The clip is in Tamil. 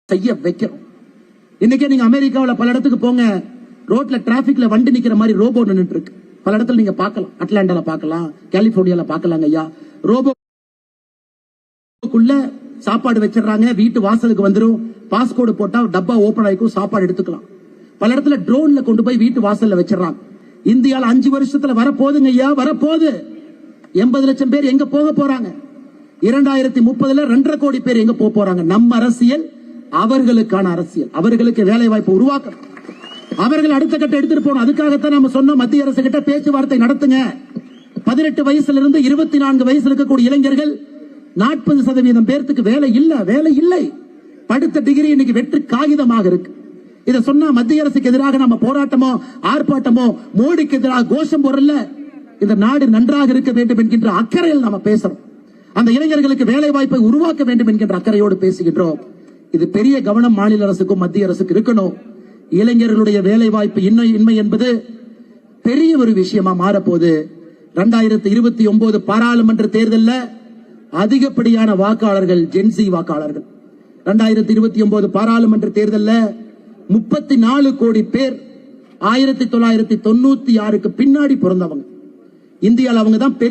செய்ய வைக்கிறோம். இன்னைக்கே நீங்க அமெரிக்காவில் பல இடத்துக்கு போங்க, ரோட்ல டிராபிக்ல வண்டி நிக்கிற மாதிரி ரோபோ நின்னுட்டு இருக்கு. பல இடத்துல நீங்க பார்க்கலாம், அட்லாண்டால பார்க்கலாம், கலிபோர்னியால பார்க்கலாங்க ஐயா. ரோபோக்குள்ள சாப்பாடு வச்சிடறாங்க, வீட்டு வாசலுக்கு வந்துடும், பாஸ்கோடு போட்டா டப்பா ஓபன் ஆயிக்கும், சாப்பாடு எடுத்துக்கலாம். பல இடத்துல ட்ரோன்ல கொண்டு போய் வீட்டு வாசல்ல வச்சிடறாங்க. இந்தியால 5 வருஷத்துல வரப்போகுதுங்க ஐயா, வரப்போகுது. 80 லட்சம் பேர் எங்க போக போறாங்க? 2030 2.5 கோடி பேர் எங்க போக போறாங்க? நம்ம அரசியல் அவர்களுக்கான அரசியல், அவர்களுக்கு வேலை வாய்ப்பு உருவாக்கணும், அவர்கள் அடுத்த கட்ட எடுத்துட்டு போகணும். அதுக்காகத்தான் நம்ம சொன்னோம், மத்திய அரசு கிட்ட பேச்சுவார்த்தை நடத்துங்க. 18 வயசுல இருந்து 24 வயசுல இருக்கக்கூடிய இளைஞர்கள் 40% பேருக்கு வேலை இல்லை. படித்த டிகிரி இன்னைக்கு வெற்று காகிதமாக இருக்கு. இதை சொன்னா மத்திய அரசுக்கு எதிராக நம்ம போராட்டமோ ஆர்ப்பாட்டமோ மோடிக்கு எதிராக கோஷம் போடல. இந்த நாடு நன்றாக இருக்க வேண்டும் என்கின்ற அக்கறையில் நம்ம பேசுறோம். அந்த இளைஞர்களுக்கு வேலை வாய்ப்பை உருவாக்க வேண்டும் என்கின்ற அக்கறையோடு பேசுகின்றோம். இது பெரிய கவனம் மாநில அரசுக்கும் மத்திய அரசுக்கு இருக்கணும். இளைஞர்களுடைய வேலை வாய்ப்பு இன்மை என்பது பெரிய ஒரு விஷயமா மாறப்போகுது. 2029 பாராளுமன்ற தேர்தலில் அதிகப்படியான வாக்காளர்கள் ஜென்சி வாக்காளர்கள். 2029 பாராளுமன்ற தேர்தலில் 34 கோடி பேர் 1996க்கு பின்னாடி பிறந்தவங்க. இந்தியாவில் அவங்க தான்